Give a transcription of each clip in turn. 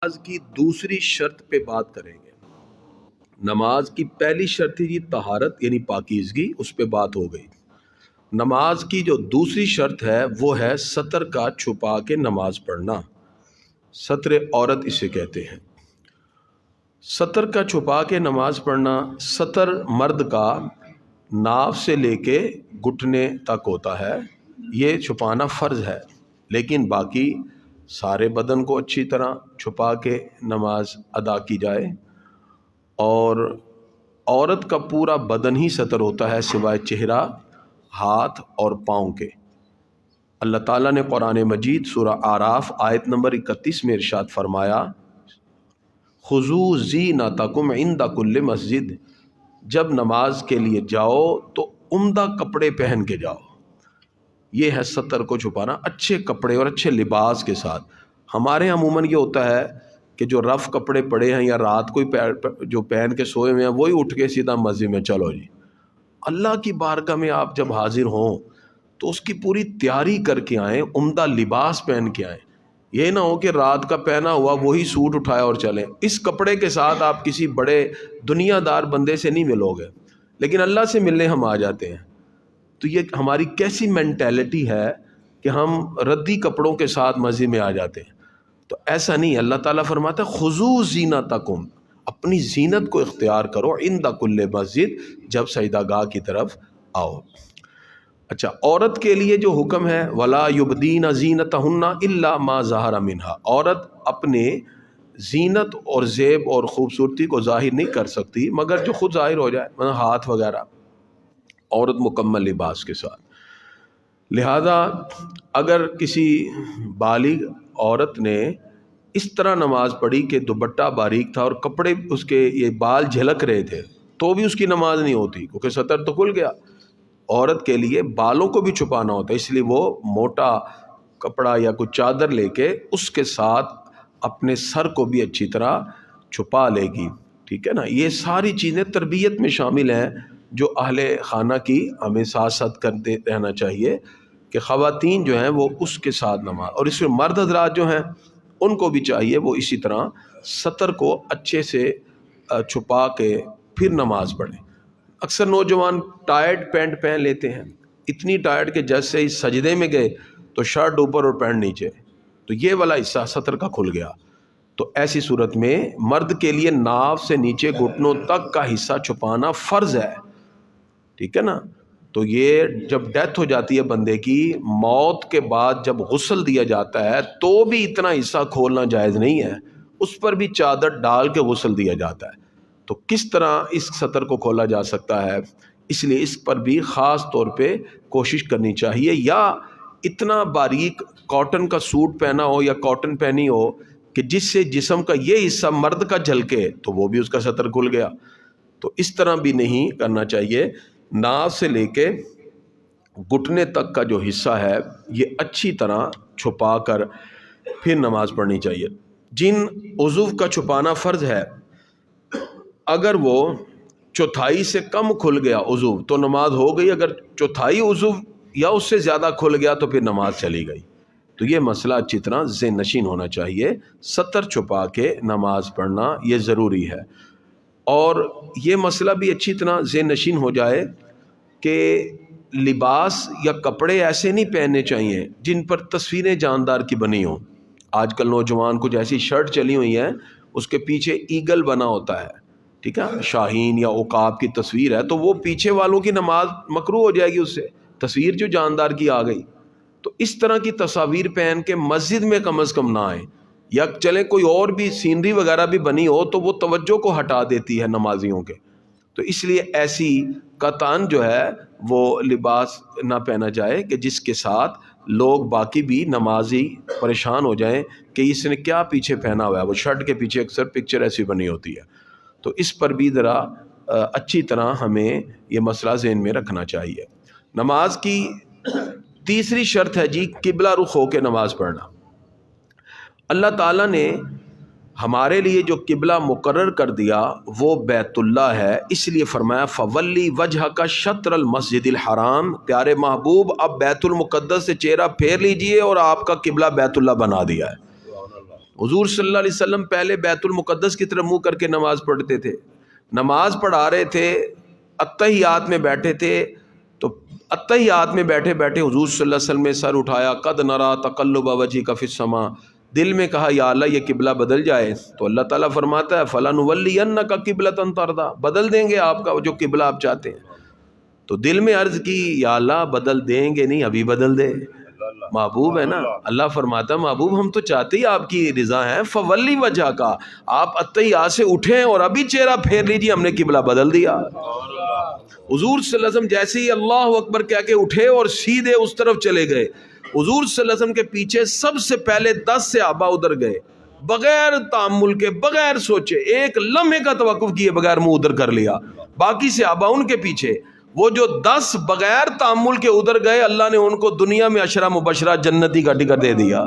نماز کی دوسری شرط پہ بات کریں گے۔ نماز کی پہلی شرط تھی طہارت یعنی پاکیزگی، اس پہ بات ہو گئی۔ نماز کی جو دوسری شرط ہے وہ ہے ستر کا چھپا کے نماز پڑھنا، ستر عورت اسے کہتے ہیں۔ ستر کا چھپا کے نماز پڑھنا، ستر مرد کا ناف سے لے کے گھٹنے تک ہوتا ہے، یہ چھپانا فرض ہے، لیکن باقی سارے بدن کو اچھی طرح چھپا کے نماز ادا کی جائے۔ اور عورت کا پورا بدن ہی ستر ہوتا ہے سوائے چہرہ، ہاتھ اور پاؤں کے۔ اللہ تعالیٰ نے قرآن مجید سورہ اعراف آیت نمبر 31 میں ارشاد فرمایا، خُذُوا زِینَتَکُمْ عِندَ کُلِّ مسجد، جب نماز کے لیے جاؤ تو عمدہ کپڑے پہن کے جاؤ۔ یہ ہے ستر کو چھپانا، اچھے کپڑے اور اچھے لباس کے ساتھ۔ ہمارے عموماً یہ ہوتا ہے کہ جو رف کپڑے پڑے ہیں یا رات کو جو پہن کے سوئے ہوئے ہیں وہی اٹھ کے سیدھا مسجد میں چلو جی۔ اللہ کی بارگاہ میں آپ جب حاضر ہوں تو اس کی پوری تیاری کر کے آئیں، عمدہ لباس پہن کے آئیں۔ یہ نہ ہو کہ رات کا پہنا ہوا وہی سوٹ اٹھایا اور چلیں۔ اس کپڑے کے ساتھ آپ کسی بڑے دنیا دار بندے سے نہیں ملو گے، لیکن اللہ سے ملنے ہم آ جاتے ہیں۔ تو یہ ہماری کیسی مینٹیلٹی ہے کہ ہم ردی کپڑوں کے ساتھ مسجد میں آ جاتے ہیں؟ تو ایسا نہیں، اللہ تعالیٰ فرماتا ہے خُذُوا زِینَتَکُمْ، اپنی زینت کو اختیار کرو عند کل مسجد، جب سجدہ گاہ کی طرف آؤ۔ اچھا، عورت کے لیے جو حکم ہے وَلَا يُبْدِينَ زِینَتَهُنَّ إِلَّا مَا ظَهَرَ مِنْهَا، عورت اپنے زینت اور زیب اور خوبصورتی کو ظاہر نہیں کر سکتی مگر جو خود ظاہر ہو جائے، مثلا ہاتھ وغیرہ، عورت مکمل لباس کے ساتھ۔ لہذا اگر کسی بالغ عورت نے اس طرح نماز پڑھی کہ دوپٹہ باریک تھا اور کپڑے اس کے یہ بال جھلک رہے تھے تو بھی اس کی نماز نہیں ہوتی، کیونکہ ستر تو کھل گیا۔ عورت کے لیے بالوں کو بھی چھپانا ہوتا ہے، اس لیے وہ موٹا کپڑا یا کوئی چادر لے کے اس کے ساتھ اپنے سر کو بھی اچھی طرح چھپا لے گی، ٹھیک ہے نا۔ یہ ساری چیزیں تربیت میں شامل ہیں جو اہل خانہ کی ہمیں ساتھ ساتھ کرتے رہنا چاہیے کہ خواتین جو ہیں وہ اس کے ساتھ نماز، اور اس میں مرد حضرات جو ہیں ان کو بھی چاہیے وہ اسی طرح ستر کو اچھے سے چھپا کے پھر نماز پڑھیں۔ اکثر نوجوان ٹائٹ پینٹ پہن لیتے ہیں، اتنی ٹائٹ کہ جیسے ہی سجدے میں گئے تو شرٹ اوپر اور پینٹ نیچے، تو یہ والا حصہ ستر کا کھل گیا۔ تو ایسی صورت میں مرد کے لیے ناف سے نیچے گھٹنوں تک کا حصہ چھپانا فرض ہے، ٹھیک ہے نا۔ تو یہ جب ڈیتھ ہو جاتی ہے بندے کی، موت کے بعد جب غسل دیا جاتا ہے تو بھی اتنا حصہ کھولنا جائز نہیں ہے، اس پر بھی چادر ڈال کے غسل دیا جاتا ہے۔ تو کس طرح اس سطر کو کھولا جا سکتا ہے؟ اس لیے اس پر بھی خاص طور پہ کوشش کرنی چاہیے، یا اتنا باریک کاٹن کا سوٹ پہنا ہو یا کاٹن پہنی ہو کہ جس سے جسم کا یہ حصہ مرد کا جھلکے تو وہ بھی اس کا سطر کھل گیا۔ تو اس طرح بھی نہیں کرنا چاہیے۔ ناف سے لے کے گھٹنے تک کا جو حصہ ہے یہ اچھی طرح چھپا کر پھر نماز پڑھنی چاہیے۔ جن عضو کا چھپانا فرض ہے، اگر وہ چوتھائی سے کم کھل گیا عضو تو نماز ہو گئی، اگر چوتھائی عضو یا اس سے زیادہ کھل گیا تو پھر نماز چلی گئی۔ تو یہ مسئلہ اچھی طرح ذہن نشین ہونا چاہیے، ستر چھپا کے نماز پڑھنا یہ ضروری ہے۔ اور یہ مسئلہ بھی اچھی طرح ذہن نشین ہو جائے کہ لباس یا کپڑے ایسے نہیں پہننے چاہیے جن پر تصویریں جاندار کی بنی ہوں۔ آج کل نوجوان کچھ ایسی شرٹ چلی ہوئی ہیں اس کے پیچھے ایگل بنا ہوتا ہے، ٹھیک ہے، شاہین یا عقاب کی تصویر ہے، تو وہ پیچھے والوں کی نماز مکروہ ہو جائے گی، اس سے تصویر جو جاندار کی آ گئی۔ تو اس طرح کی تصاویر پہن کے مسجد میں کم از کم نہ آئیں، یا چلیں کوئی اور بھی سینری وغیرہ بھی بنی ہو تو وہ توجہ کو ہٹا دیتی ہے نمازیوں کے۔ تو اس لیے ایسی قطعاً جو ہے وہ لباس نہ پہنا جائے کہ جس کے ساتھ لوگ باقی بھی نمازی پریشان ہو جائیں کہ اس نے کیا پیچھے پہنا ہوا ہے۔ وہ شرٹ کے پیچھے اکثر پکچر ایسی بنی ہوتی ہے، تو اس پر بھی ذرا اچھی طرح ہمیں یہ مسئلہ ذہن میں رکھنا چاہیے۔ نماز کی تیسری شرط ہے جی قبلہ رخ ہو کے نماز پڑھنا۔ اللہ تعالیٰ نے ہمارے لیے جو قبلہ مقرر کر دیا وہ بیت اللہ ہے، اس لیے فرمایا فولی وجہک شطر المسجد الحرام، پیارے محبوب اب بیت المقدس سے چہرہ پھیر لیجئے، اور آپ کا قبلہ بیت اللہ بنا دیا ہے۔ حضور صلی اللہ علیہ وسلم پہلے بیت المقدس کی طرف منہ کر کے نماز پڑھتے تھے، نماز پڑھا رہے تھے، اتحیات میں بیٹھے تھے، تو اتحیات میں بیٹھے بیٹھے حضور صلی اللہ علیہ وسلم نے سر اٹھایا، قد نرا تقلب وجهک فی السماء، دل میں کہا یا اللہ یہ قبلہ بدل جائے، تو اللہ تعالیٰ فرماتا ہے فلنولینک قبلۃ ترضیٰ، بدل دیں گے آپ کا جو قبلہ آپ چاہتے ہیں۔ تو دل میں عرض کی یا اللہ بدل دیں گے نہیں، ابھی بدل دے، محبوب ہے نا۔ اللہ فرماتا محبوب ہم تو چاہتے ہی آپ کی رضا ہے، فولی وجہ کا، آپ اتحیات سے اٹھیں اور ابھی چہرہ پھیر لیجیے، ہم نے قبلہ بدل دیا۔ حضور صلی اللہ علیہ وسلم جیسے ہی اللہ اکبر کہہ کے اٹھے اور سیدھے اس طرف چلے گئے، حضور صلی اللہ علیہ وسلم کے پیچھے سب سے پہلے 10 صحابہ ادھر گئے، بغیر تامل کے، بغیر سوچے، ایک لمحے کا توقف کیے بغیر منہ ادھر کر لیا، باقی صحابہ ان کے پیچھے۔ وہ جو 10 بغیر تامل کے ادھر گئے، اللہ نے ان کو دنیا میں عشرہ مبشرہ جنتی کا ٹکٹ دے دیا۔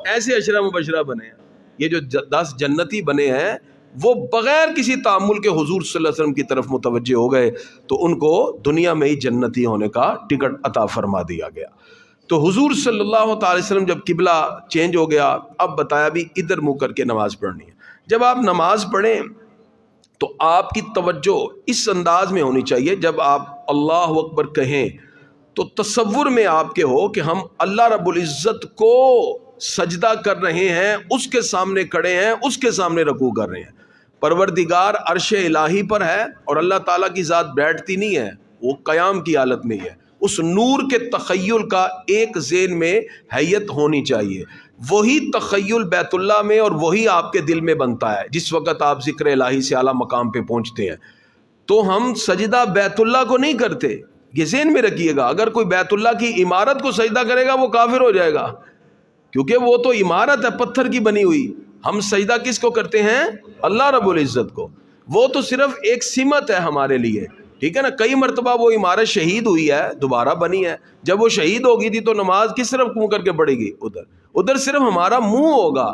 ایسے عشرہ مبشرہ بنے ہیں، یہ جو 10 جنتی بنے ہیں وہ بغیر کسی تعامل کے حضور صلی اللہ علیہ وسلم کی طرف متوجہ ہو گئے، تو ان کو دنیا میں ہی جنتی ہونے کا ٹکٹ عطا فرما دیا گیا۔ تو حضور صلی اللہ تعالی وسلم جب قبلہ چینج ہو گیا، اب بتایا بھی ادھر منہ کر کے نماز پڑھنی ہے۔ جب آپ نماز پڑھیں تو آپ کی توجہ اس انداز میں ہونی چاہیے، جب آپ اللہ اکبر کہیں تو تصور میں آپ کے ہو کہ ہم اللہ رب العزت کو سجدہ کر رہے ہیں، اس کے سامنے کھڑے ہیں، اس کے سامنے رکوع کر رہے ہیں۔ پروردگار عرش الہی پر ہے اور اللہ تعالیٰ کی ذات بیٹھتی نہیں ہے، وہ قیام کی حالت میں ہی ہے۔ اس نور کے تخیل کا ایک ذہن میں حیت ہونی چاہیے، وہی تخیل بیت اللہ میں اور وہی آپ کے دل میں بنتا ہے جس وقت آپ ذکر الہی سے اعلیٰ مقام پہ پہنچتے ہیں۔ تو ہم سجدہ بیت اللہ کو نہیں کرتے، یہ ذہن میں رکھیے گا۔ اگر کوئی بیت اللہ کی عمارت کو سجدہ کرے گا وہ کافر ہو جائے گا، کیونکہ وہ تو عمارت ہے پتھر کی بنی ہوئی۔ ہم سجدہ کس کو کرتے ہیں؟ اللہ رب العزت کو۔ وہ تو صرف ایک سمت ہے ہمارے لیے، ٹھیک ہے نا۔ کئی مرتبہ وہ عمارت شہید ہوئی ہے، دوبارہ بنی ہے، جب وہ شہید ہو گئی تھی تو نماز کس طرف منہ کر کے پڑے گی؟ ادھر صرف ہمارا منہ ہوگا،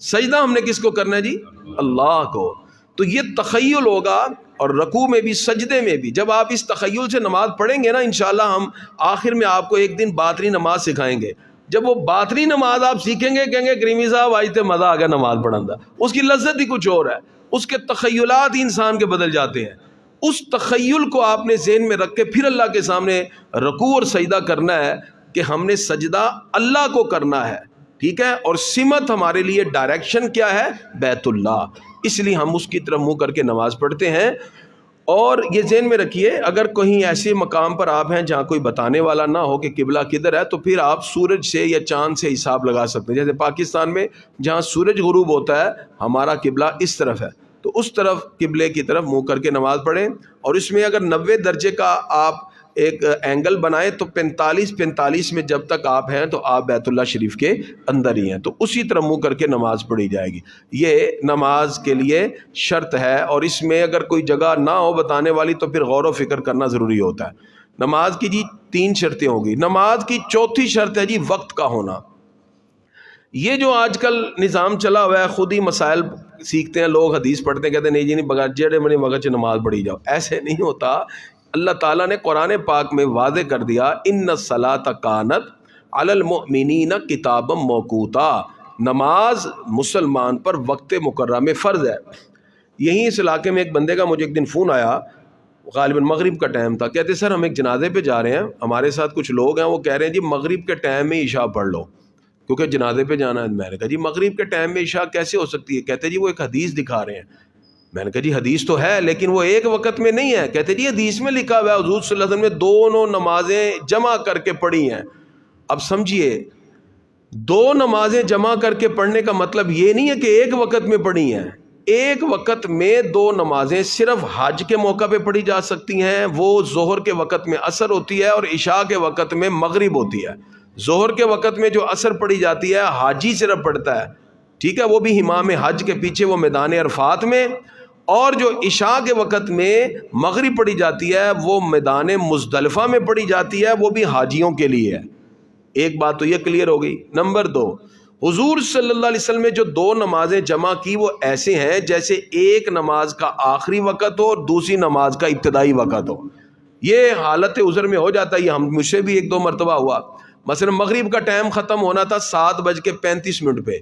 سجدہ ہم نے کس کو کرنا ہے جی؟ اللہ کو۔ تو یہ تخیل ہوگا، اور رکوع میں بھی سجدے میں بھی جب آپ اس تخیل سے نماز پڑھیں گے نا، انشاءاللہ ہم آخر میں آپ کو ایک دن باطنی نماز سکھائیں گے۔ جب وہ باطنی نماز آپ سیکھیں گے، کہیں گے کریمی صاحب آج تے مزہ آ گیا نماز پڑھن دا، اس کی لذت ہی کچھ اور ہے، اس کے تخیلات ہی انسان کے بدل جاتے ہیں۔ اس تخیل کو آپ نے ذہن میں رکھ کے پھر اللہ کے سامنے رکوع اور سجدہ کرنا ہے کہ ہم نے سجدہ اللہ کو کرنا ہے، ٹھیک ہے۔ اور سمت ہمارے لیے ڈائریکشن کیا ہے؟ بیت اللہ، اس لیے ہم اس کی طرف منہ کر کے نماز پڑھتے ہیں۔ اور یہ ذہن میں رکھیے، اگر کہیں ایسے مقام پر آپ ہیں جہاں کوئی بتانے والا نہ ہو کہ قبلہ کدھر ہے، تو پھر آپ سورج سے یا چاند سے حساب لگا سکتے ہیں۔ جیسے پاکستان میں جہاں سورج غروب ہوتا ہے ہمارا قبلہ اس طرف ہے، تو اس طرف قبلے کی طرف منہ کر کے نماز پڑھیں۔ اور اس میں اگر 90 درجے کا آپ ایک اینگل بنائیں تو 45 میں جب تک آپ ہیں تو آپ بیت اللہ شریف کے اندر ہی ہیں، تو اسی طرح منہ کر کے نماز پڑھی جائے گی۔ یہ نماز کے لیے شرط ہے، اور اس میں اگر کوئی جگہ نہ ہو بتانے والی تو پھر غور و فکر کرنا ضروری ہوتا ہے۔ نماز کی جی 3 شرطیں ہوگی۔ نماز کی چوتھی شرط ہے جی وقت کا ہونا۔ یہ جو آج کل نظام چلا ہوا ہے، خود ہی مسائل سیکھتے ہیں لوگ، حدیث پڑھتے ہیں، کہتے ہیں نہیں جی نہیں بغیر جڑے منی وقت سے نماز پڑھی جاؤ، ایسے نہیں ہوتا۔ اللہ تعالیٰ نے قرآن پاک میں واضح کر دیا، ان الصلاۃ کانت علی المؤمنین کتابا موقوتا، نماز مسلمان پر وقت مقررہ میں فرض ہے۔ یہیں اس علاقے میں ایک بندے کا مجھے ایک دن فون آیا، غالباً مغرب کا ٹائم تھا، کہتے سر ہم ایک جنازے پہ جا رہے ہیں، ہمارے ساتھ کچھ لوگ ہیں، وہ کہہ رہے ہیں جی مغرب کے ٹائم میں عشاء پڑھ لو کیونکہ جنازے پہ جانا ہے۔ میں نے کہا جی مغرب کے ٹائم میں عشاء کیسے ہو سکتی ہے؟ کہتے جی وہ ایک حدیث دکھا رہے ہیں۔ میں نے کہا جی حدیث تو ہے لیکن وہ ایک وقت میں نہیں ہے۔ کہتے جی حدیث میں لکھا ہوا ہے حضور صلی اللہ علیہ وسلم نے دونوں نمازیں جمع کر کے پڑھی ہیں۔ اب سمجھیے، 2 نمازیں جمع کر کے پڑھنے کا مطلب یہ نہیں ہے کہ ایک وقت میں پڑھی ہیں۔ ایک وقت میں 2 نمازیں صرف حج کے موقع پہ پڑھی جا سکتی ہیں، وہ ظہر کے وقت میں عصر ہوتی ہے اور عشاء کے وقت میں مغرب ہوتی ہے۔ ظہر کے وقت میں جو عصر پڑھی جاتی ہے حاجی صرف پڑھتا ہے، ٹھیک ہے، وہ بھی امام حج کے پیچھے وہ میدان عرفات میں، اور جو عشاء کے وقت میں مغرب پڑھی جاتی ہے وہ میدان مزدلفہ میں پڑھی جاتی ہے، وہ بھی حاجیوں کے لیے ہے۔ ایک بات تو یہ کلیئر ہو گئی۔ نمبر 2، حضور صلی اللہ علیہ وسلم نے جو 2 نمازیں جمع کی وہ ایسے ہیں جیسے ایک نماز کا آخری وقت ہو اور دوسری نماز کا ابتدائی وقت ہو۔ یہ حالت عذر میں ہو جاتا ہے، یہ مجھ سے بھی 1-2 مرتبہ ہوا۔ مثلا مغرب کا ٹائم ختم ہونا تھا 7:35 پہ،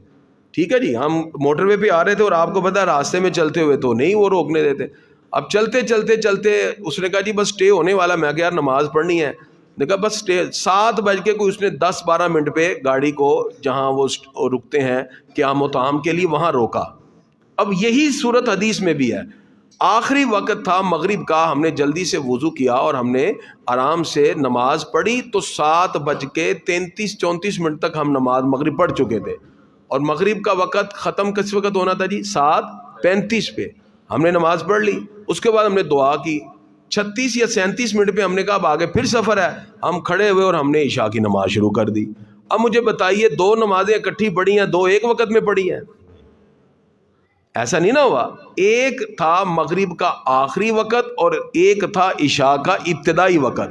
ٹھیک ہے جی، ہم موٹر وے پہ آ رہے تھے اور آپ کو پتا راستے میں چلتے ہوئے تو نہیں وہ روکنے دیتے. اب چلتے چلتے چلتے اس نے کہا جی بس اسٹے ہونے والا. میں کہا یار نماز پڑھنی ہے. نے کہا بس اسٹے 7 بج کے کوئی اس نے 10-12 منٹ پہ گاڑی کو جہاں وہ رکتے ہیں قیام و طعام کے لیے وہاں روکا. اب یہی صورت حدیث میں بھی ہے. آخری وقت تھا مغرب کا, ہم نے جلدی سے وضو کیا اور ہم نے آرام سے نماز پڑھی تو 7:33-34 تک ہم نماز مغرب پڑھ چکے تھے. اور مغرب کا وقت ختم کس وقت ہونا تھا جی؟ 7:35 پہ ہم نے نماز پڑھ لی. اس کے بعد ہم نے دعا کی. 36 یا 37 منٹ پہ ہم نے کہا اب آگے پھر سفر ہے. ہم کھڑے ہوئے اور ہم نے عشاء کی نماز شروع کر دی. اب مجھے بتائیے 2 نمازیں اکٹھی پڑھی ہیں, 2 ایک وقت میں پڑھی ہیں؟ ایسا نہیں نہ ہوا. ایک تھا مغرب کا آخری وقت اور ایک تھا عشاء کا ابتدائی وقت.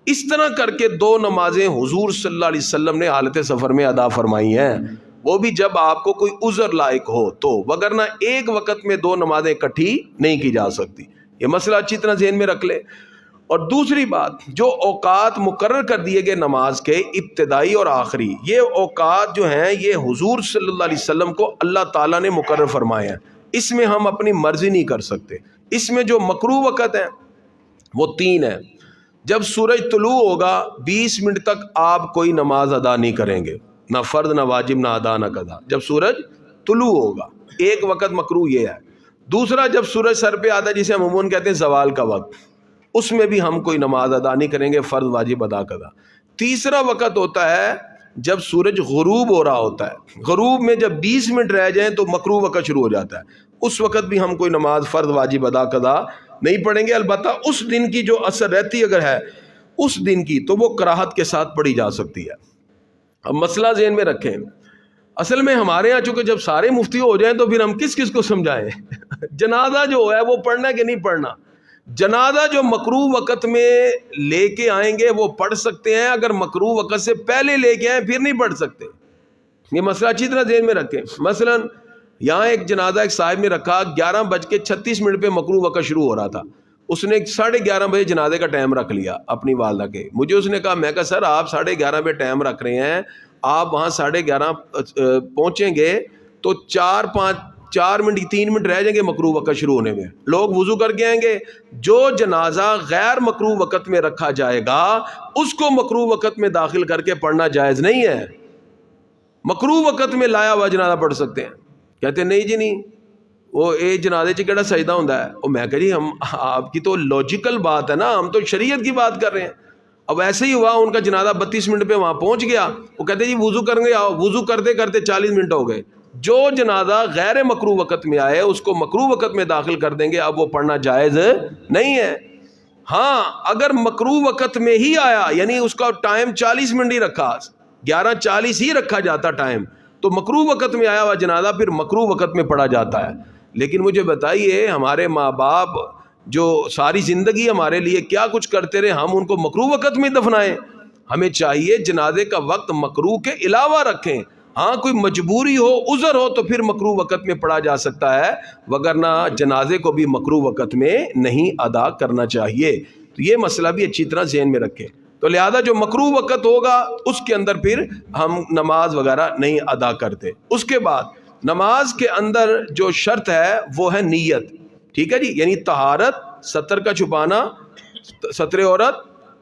اس طرح کر کے 2 نمازیں حضور صلی اللہ علیہ وسلم نے حالت سفر میں ادا فرمائی ہیں, وہ بھی جب آپ کو کوئی عذر لائق ہو تو, وگرنہ ایک وقت میں 2 نمازیں اکٹھی نہیں کی جا سکتی. یہ مسئلہ اچھی طرح ذہن میں رکھ لیں. اور دوسری بات, جو اوقات مقرر کر دیے گئے نماز کے ابتدائی اور آخری, یہ اوقات جو ہیں یہ حضور صلی اللہ علیہ وسلم کو اللہ تعالیٰ نے مقرر فرمائے ہیں. اس میں ہم اپنی مرضی نہیں کر سکتے. اس میں جو مکروہ وقت ہیں وہ 3 ہیں. جب سورج طلوع ہوگا 20 منٹ تک آپ کوئی نماز ادا نہیں کریں گے, نہ فرض نہ واجب نہ ادا نہ قضا. جب سورج طلوع ہوگا ایک وقت مکروہ یہ ہے. دوسرا, جب سورج سر پہ آتا ہے جسے ہم عموماً کہتے ہیں زوال کا وقت, اس میں بھی ہم کوئی نماز ادا نہیں کریں گے, فرض واجب ادا قضا. تیسرا وقت ہوتا ہے جب سورج غروب ہو رہا ہوتا ہے. غروب میں جب 20 منٹ رہ جائیں تو مکروہ وقت شروع ہو جاتا ہے. اس وقت بھی ہم کوئی نماز فرض واجب ادا قضا نہیں پڑھیں گے. البتہ اس دن کی جو اثر رہتی اگر ہے اس دن کی, تو وہ کراہت کے ساتھ پڑھی جا سکتی ہے. اب مسئلہ ذہن میں رکھیں, اصل میں ہمارے یہاں چونکہ جب سارے مفتی ہو جائیں تو پھر ہم کس کس کو سمجھائیں. جنازہ جو ہے وہ پڑھنا ہے کہ نہیں پڑھنا. جنازہ جو مکروہ وقت میں لے کے آئیں گے وہ پڑھ سکتے ہیں, اگر مکروہ وقت سے پہلے لے کے آئیں پھر نہیں پڑھ سکتے. یہ مسئلہ اچھی طرح ذہن میں رکھیں. مثلا یہاں ایک جنازہ ایک صاحب نے رکھا, 11:36 پہ مکروہ وقت شروع ہو رہا تھا. اس نے 11:30 بجے جنازے کا ٹائم رکھ لیا اپنی والدہ کے. مجھے اس نے کہا, میں کہا سر آپ 11:30 پہ ٹائم رکھ رہے ہیں, آپ وہاں 11:30 پہنچیں گے تو 4 منٹ 3 منٹ رہ جائیں گے مکروہ وقت شروع ہونے میں, لوگ وضو کر کے آئیں گے. جو جنازہ غیر مکروہ وقت میں رکھا جائے گا اس کو مکروہ وقت میں داخل کر کے پڑھنا جائز نہیں ہے. مکروہ وقت میں لایا ہوا جنازہ پڑھ سکتے ہیں. کہتے ہیں نہیں جی نہیں, وہ اے جنازے چ کیڑا سجدہ ہوندا ہے. اور میں کہا جی ہم آپ کی تو لاجیکل بات ہے نا, ہم تو شریعت کی بات کر رہے ہیں. اب ایسے ہی ہوا, ان کا جنازہ 32 منٹ پہ وہاں پہنچ گیا. وہ کہتے جی وضو کریں گے, آؤ. وضو کرتے کرتے 40 منٹ ہو گئے. جو جنازہ غیر مکروہ وقت میں آئے اس کو مکروہ وقت میں داخل کر دیں گے, اب وہ پڑھنا جائز نہیں ہے. ہاں اگر مکروہ وقت میں ہی آیا, یعنی اس کا ٹائم 40 منٹ ہی رکھا, 11:40 ہی رکھا جاتا ٹائم, تو مکروہ وقت میں آیا ہوا جنازہ پھر مکروہ وقت میں پڑھا جاتا ہے. لیکن مجھے بتائیے, ہمارے ماں باپ جو ساری زندگی ہمارے لیے کیا کچھ کرتے رہے, ہم ان کو مکروہ وقت میں دفنائیں؟ ہمیں چاہیے جنازے کا وقت مکروہ کے علاوہ رکھیں. ہاں کوئی مجبوری ہو, عذر ہو تو پھر مکروہ وقت میں پڑھا جا سکتا ہے, وگرنہ جنازے کو بھی مکروہ وقت میں نہیں ادا کرنا چاہیے. تو یہ مسئلہ بھی اچھی طرح ذہن میں رکھیں. تو لہذا جو مکروہ وقت ہوگا اس کے اندر پھر ہم نماز وغیرہ نہیں ادا کرتے. اس کے بعد نماز کے اندر جو شرط ہے وہ ہے نیت. ٹھیک ہے جی, یعنی طہارت, ستر کا چھپانا, ستر عورت,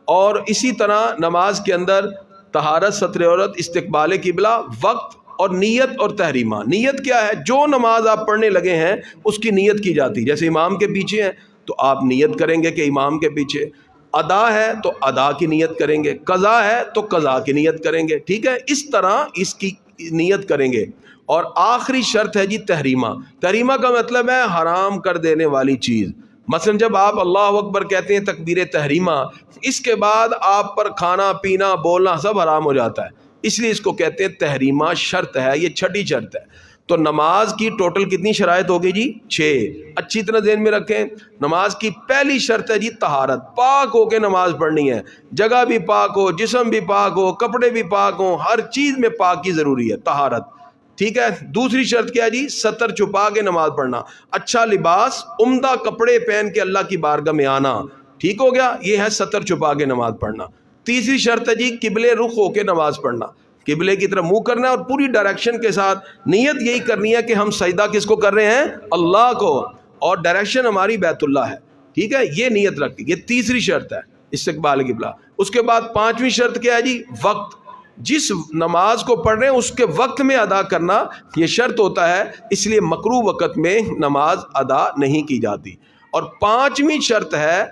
اور اسی طرح نماز کے اندر طہارت, ستر عورت, استقبال قبلہ, وقت اور نیت اور تحریمہ. نیت کیا ہے؟ جو نماز آپ پڑھنے لگے ہیں اس کی نیت کی جاتی. جیسے امام کے پیچھے ہیں تو آپ نیت کریں گے کہ امام کے پیچھے. ادا ہے تو ادا کی نیت کریں گے, قضا ہے تو قضا کی نیت کریں گے. ٹھیک ہے, اس طرح اس کی نیت کریں گے. اور آخری شرط ہے جی تحریمہ. تحریمہ کا مطلب ہے حرام کر دینے والی چیز. مثلا جب آپ اللہ اکبر کہتے ہیں تکبیر تحریمہ, اس کے بعد آپ پر کھانا پینا بولنا سب حرام ہو جاتا ہے, اس لیے اس کو کہتے ہیں تحریمہ. شرط ہے, یہ 6ٹھی شرط ہے. تو نماز کی ٹوٹل کتنی شرائط ہوگی جی؟ 6. اچھی طرح ذہن میں رکھیں. نماز کی پہلی شرط ہے جی طہارت, پاک ہو کے نماز پڑھنی ہے. جگہ بھی پاک ہو, جسم بھی پاک ہو, کپڑے بھی پاک ہوں, ہر چیز میں پاکی ضروری ہے, طہارت. ٹھیک ہے. دوسری شرط کیا ہے جی؟ ستر چھپا کے نماز پڑھنا, اچھا لباس, عمدہ کپڑے پہن کے اللہ کی بارگاہ میں آنا. ٹھیک ہو گیا, یہ ہے ستر چھپا کے نماز پڑھنا. تیسری شرط ہے جی قبلے رخ ہو کے نماز پڑھنا. قبلے کی طرف منہ کرنا ہے اور پوری ڈائریکشن کے ساتھ نیت یہی کرنی ہے کہ ہم سجدہ کس کو کر رہے ہیں؟ اللہ کو، اور ڈائریکشن ہماری بیت اللہ ہے، ٹھیک ہے، یہ نیت رکھ کے، یہ تیسری شرط ہے استقبال قبلہ۔ اس کے بعد پانچویں شرط کیا ہے جی؟ وقت، جس نماز کو پڑھ رہے ہیں اس کے وقت میں ادا کرنا یہ شرط ہوتا ہے، اس لیے مکروہ وقت میں نماز ادا نہیں کی جاتی۔ اور پانچویں شرط ہے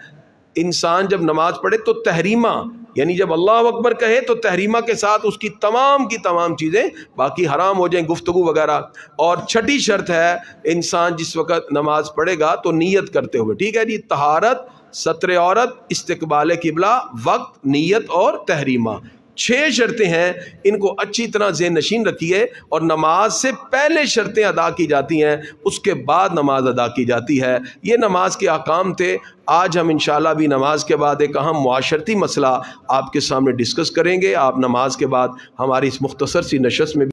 انسان جب نماز پڑھے تو تحریمہ، یعنی جب اللہ اکبر کہے تو تحریمہ کے ساتھ اس کی تمام چیزیں باقی حرام ہو جائیں، گفتگو وغیرہ۔ اور چھٹی شرط ہے انسان جس وقت نماز پڑھے گا تو نیت کرتے ہوئے، ٹھیک ہے جی، طہارت، ستر عورت، استقبال قبلہ، وقت، نیت اور تحریمہ، 6 شرطیں ہیں، ان کو اچھی طرح ذہن نشین رکھیے۔ اور نماز سے پہلے شرطیں ادا کی جاتی ہیں، اس کے بعد نماز ادا کی جاتی ہے۔ یہ نماز کے احکام تھے۔ آج ہم انشاءاللہ بھی نماز کے بعد ایک اہم معاشرتی مسئلہ آپ کے سامنے ڈسکس کریں گے۔ آپ نماز کے بعد ہماری اس مختصر سی نشست میں